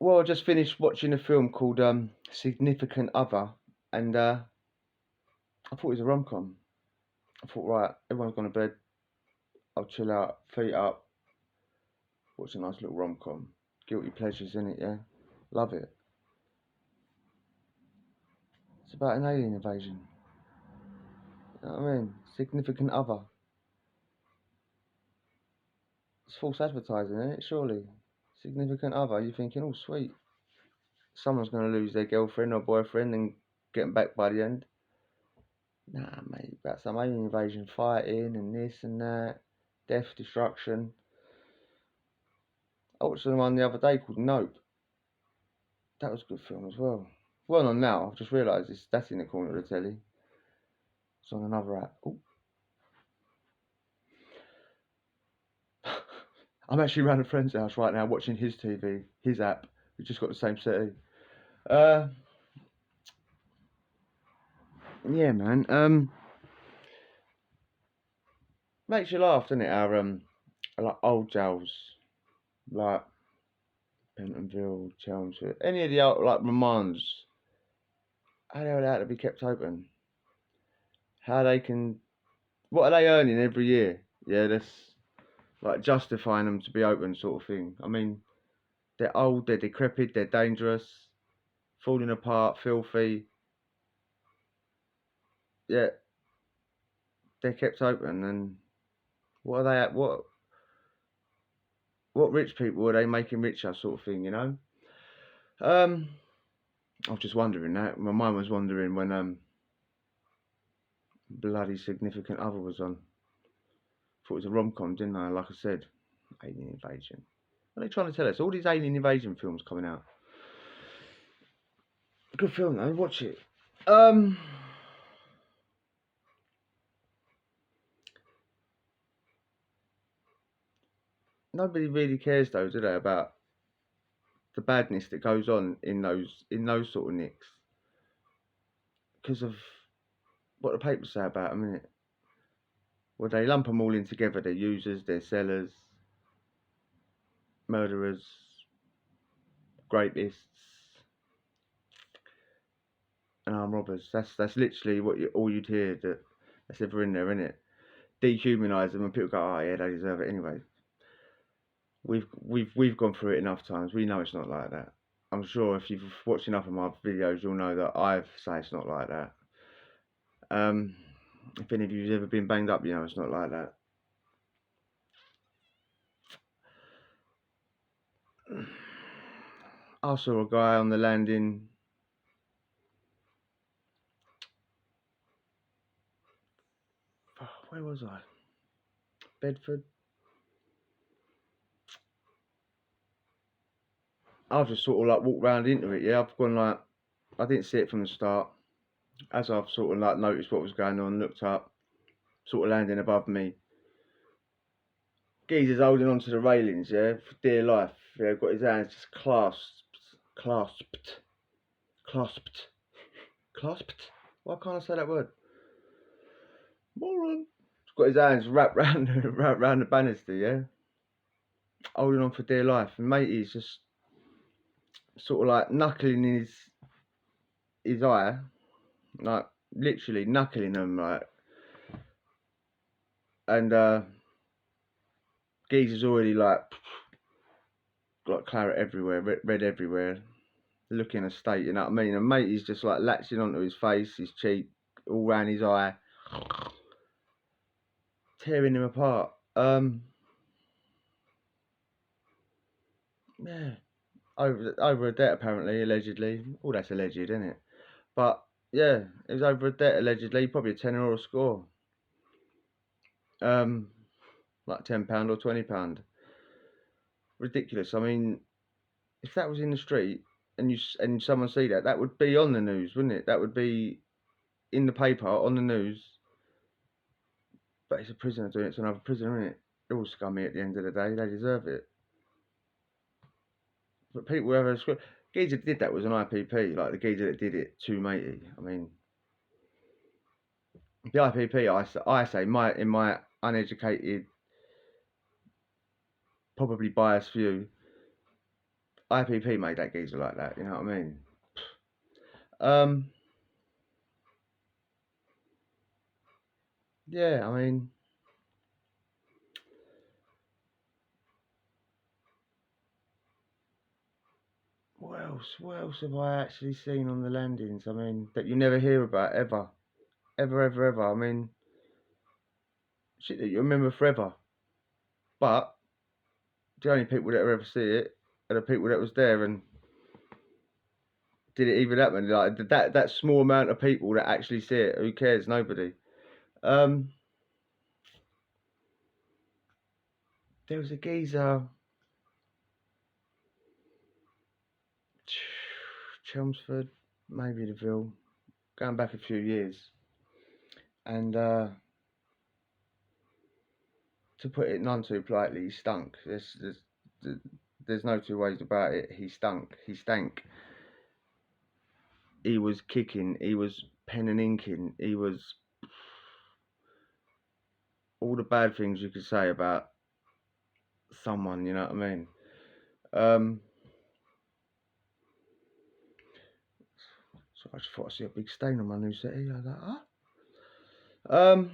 Well, I just finished watching a film called Significant Other, and I thought it was a rom-com. I thought, right, everyone's gone to bed, I'll chill out, feet up, watch a nice little rom-com. Guilty pleasures, in it, yeah? Love it. It's about an alien invasion. You know what I mean? Significant Other. It's false advertising, isn't it? Surely. Significant Other, you're thinking, oh, sweet. Someone's going to lose their girlfriend or boyfriend and get them back by the end. Nah, mate, about some alien invasion, fighting and this and that, death, destruction. I watched one the other day called Nope. That was a good film as well. Well, on now, I've just realised that's in the corner of the telly. It's on another app. Ooh. I'm actually around a friend's house right now watching his TV, his app. We've just got the same setting. Yeah, man. Makes you laugh, doesn't it? Our like old jails, like Pentonville, Chelmsford, any of the old, like Ramones. How the hell they had to be kept open? How they can? What are they earning every year? Yeah, that's like justifying them to be open, sort of thing. I mean, they're old, they're decrepit, they're dangerous, falling apart, filthy. Yeah, they're kept open, and what are they at? What rich people are they making richer, sort of thing? You know. I was just wondering that. My mind was wondering when bloody Significant Other was on. Thought it was a rom-com, didn't I? Like I said, alien invasion. What are they trying to tell us? All these alien invasion films coming out. Good film though. Watch it. Nobody really cares though, do they, about the badness that goes on in those sort of nicks because of what the papers say about them, innit? Well, they lump them all in together. They're users, they're sellers, murderers, rapists, and armed robbers. That's literally all you'd hear that's ever in there, innit? Dehumanise them, and people go, "Oh yeah, they deserve it anyway." We've gone through it enough times. We know it's not like that. I'm sure if you've watched enough of my videos, you'll know that I've say it's not like that. If any of you've ever been banged up, you know it's not like that. I saw a guy on the landing. Where was I? Bedford. I've just sort of like walked round into it. Yeah, I've gone like I didn't see it from the start. As I've sort of like noticed what was going on, looked up, sort of landing above me. Geezer's holding onto the railings, yeah, for dear life. Yeah, got his hands just clasped. Why can't I say that word? Moron. He's got his hands wrapped round the banister, yeah, holding on for dear life. And matey's just sort of like knuckling his eye, like literally knuckling him, like, and Geezer's already like got claret everywhere, red everywhere, looking a state, you know what I mean? And matey's just like latching onto his face, his cheek, all round his eye, tearing him apart. Yeah, over a debt apparently, allegedly. All that's alleged, isn't it? But yeah, it was over a debt allegedly, probably a tenner or a score. Like £10 or £20. Ridiculous. I mean, if that was in the street and someone see that, that would be on the news, wouldn't it? That would be in the paper on the news. But it's a prisoner doing it to another prisoner, isn't it? They're all scummy at the end of the day. They deserve it. But people have a script. Geezer did that was an IPP, like the geezer that did it to matey. I mean, the IPP, I say, in my uneducated, probably biased view, IPP made that geezer like that. You know what I mean? Um, yeah, I mean, what else? What else have I actually seen on the landings? I mean, that you never hear about ever, ever, ever, ever. I mean, shit that you remember forever. But the only people that ever see it are the people that was there and did it even happen. Like that small amount of people that actually see it. Who cares? Nobody. Um, there was a geezer, Chelmsford, maybe the Ville, going back a few years, and to put it none too politely, he stunk. There's no two ways about it. He stunk. He stank. He was kicking. He was pen and inking. He was all the bad things you could say about someone. You know what I mean? Um, so I just thought I see a big stain on my new settee. I was like, ah.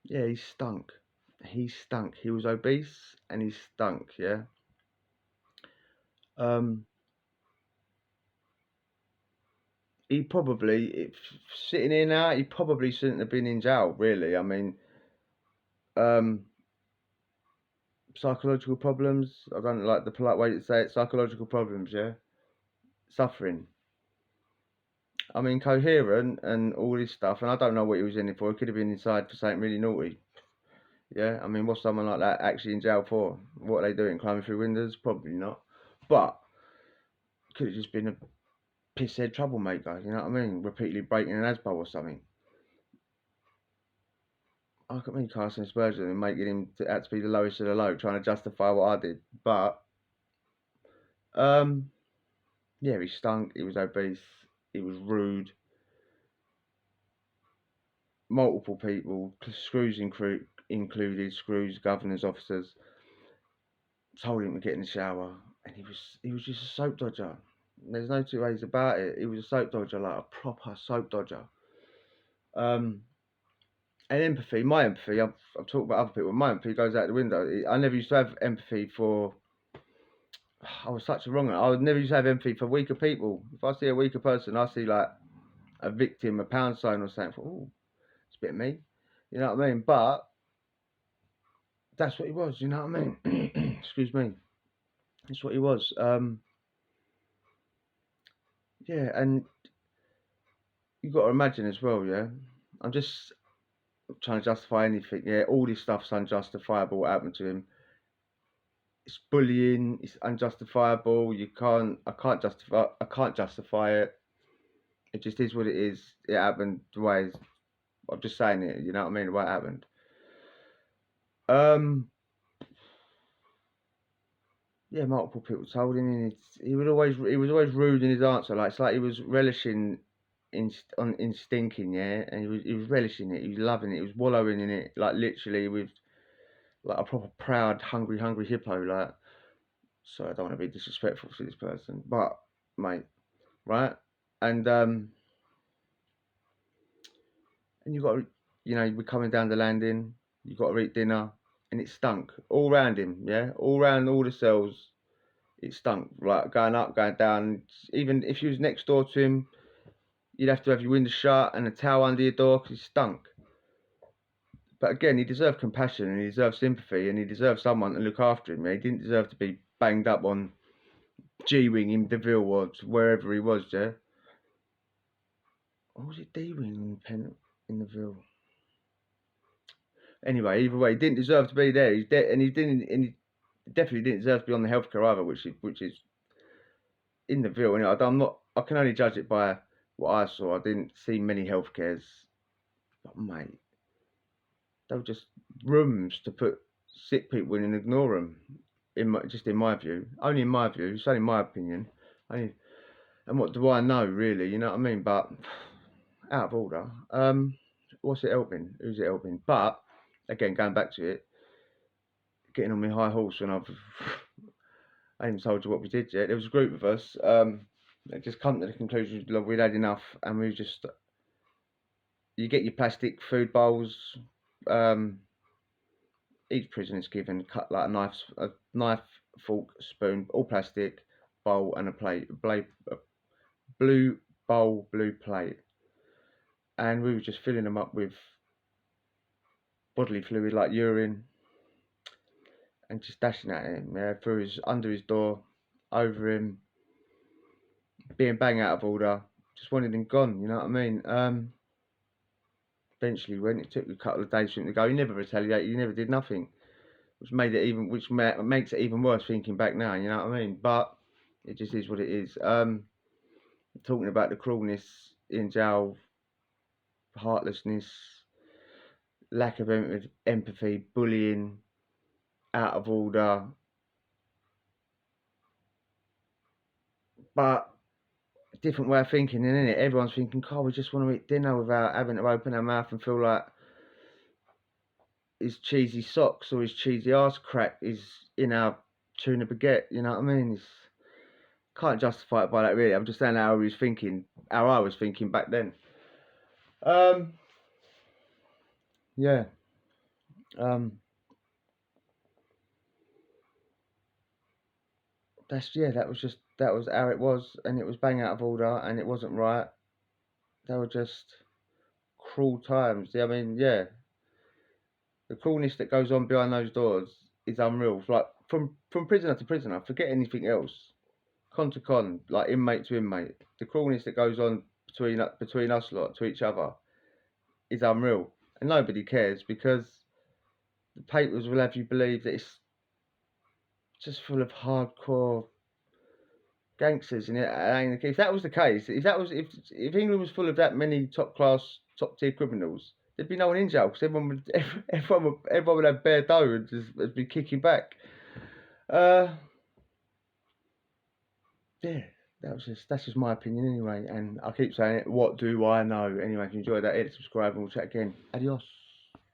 Yeah, he stunk. He stunk. He was obese and he stunk. Yeah. Um, he probably, if sitting here now, he probably shouldn't have been in jail. Really, I mean, um, psychological problems. I don't like the polite way to say it. Psychological problems. Yeah, suffering. I mean, coherent and all this stuff. And I don't know what he was in it for. He could have been inside for something really naughty. Yeah, I mean, what's someone like that actually in jail for? What are they doing? Climbing through windows? Probably not. But could have just been a pisshead troublemaker, you know what I mean? Repeatedly breaking an ASBO or something. I could mean casting aspersions and making him out to be the lowest of the low, trying to justify what I did. But um, yeah, he stunk. He was obese. He was rude. Multiple people, screws included, screws, governors, officers, told him to get in the shower, and he was just a soap dodger. There's no two ways about it. He was a soap dodger, like a proper soap dodger. Um, and empathy, my empathy, I've talked about other people, my empathy goes out the window. I never used to have empathy for, I was such a wrong one. I would never used to have empathy for weaker people. If I see a weaker person, I see like a victim, a pound sign or something, oh, it's a bit me. You know what I mean? But that's what he was, you know what I mean? Excuse me. That's what he was. Yeah, and you got to imagine as well, yeah? I'm just trying to justify anything, yeah? All this stuff's unjustifiable, what happened to him. It's bullying. It's unjustifiable. I can't justify it. It just is what it is. It happened the way I'm just saying it. You know what I mean? The way it happened. Um. Yeah, multiple people told him, and he was always rude in his answer. Like it's like he was relishing in stinking. Yeah, and he was relishing it. He was loving it. He was wallowing in it. Like literally with like a proper proud, hungry hippo. Like, so I don't want to be disrespectful to this person, but mate, right? And and you got to, we're coming down the landing. You got to eat dinner, and it stunk all round him. Yeah, all round all the cells, it stunk. Like going up, going down. Even if you was next door to him, you'd have to have your window shut and a towel under your door because it stunk. But again, he deserved compassion and he deserved sympathy and he deserved someone to look after him. He didn't deserve to be banged up on G-wing in Deville or wherever he was. Yeah, or was it D-wing in the Ville? Anyway, either way, he didn't deserve to be there. He's dead, and he definitely didn't deserve to be on the healthcare either, which is in the Ville. Anyway, I'm not. I can only judge it by what I saw. I didn't see many healthcares, but mate, they were just rooms to put sick people in and ignore them. Just in my view, only in my view. It's only my opinion. Only, and what do I know, really? You know what I mean? But out of order. What's it helping? Who's it helping? But again, going back to it, getting on my high horse when I haven't told you what we did yet. There was a group of us that just come to the conclusion that we'd had enough, and we just, you get your plastic food bowls. Each prisoner's given cut like a knife, fork, spoon, all plastic, bowl and a plate, a blue bowl, blue plate, and we were just filling them up with bodily fluid like urine, and just dashing at him, through under his door, over him, being bang out of order, just wanted him gone. You know what I mean? Eventually, when it took a couple of days for him to go, he never retaliated. He never did nothing, which makes it even worse thinking back now. You know what I mean? But it just is what it is. Talking about the cruelness in jail, heartlessness, lack of empathy, bullying, out of order. But different way of thinking, isn't it? Everyone's thinking, "God, we just want to eat dinner without having to open our mouth and feel like his cheesy socks or his cheesy arse crack is in our tuna baguette." You know what I mean? Can't justify it by that, really. I'm just saying how I was thinking back then. Yeah. That was how it was, and it was bang out of order, and it wasn't right. They were just cruel times. I mean, yeah, the cruelness that goes on behind those doors is unreal. Like from prisoner to prisoner, forget anything else. Con to con, like inmate to inmate, the cruelness that goes on between us lot to each other is unreal, and nobody cares because the papers will have you believe that it's just full of hardcore gangsters in it. If that was the case, if England was full of that many top top tier criminals, there'd be no one in jail because everyone would have bare dough and just be kicking back. Yeah, that's just my opinion anyway, and I keep saying it. What do I know? Anyway, if you enjoyed that, hit subscribe and we'll chat again. Adios.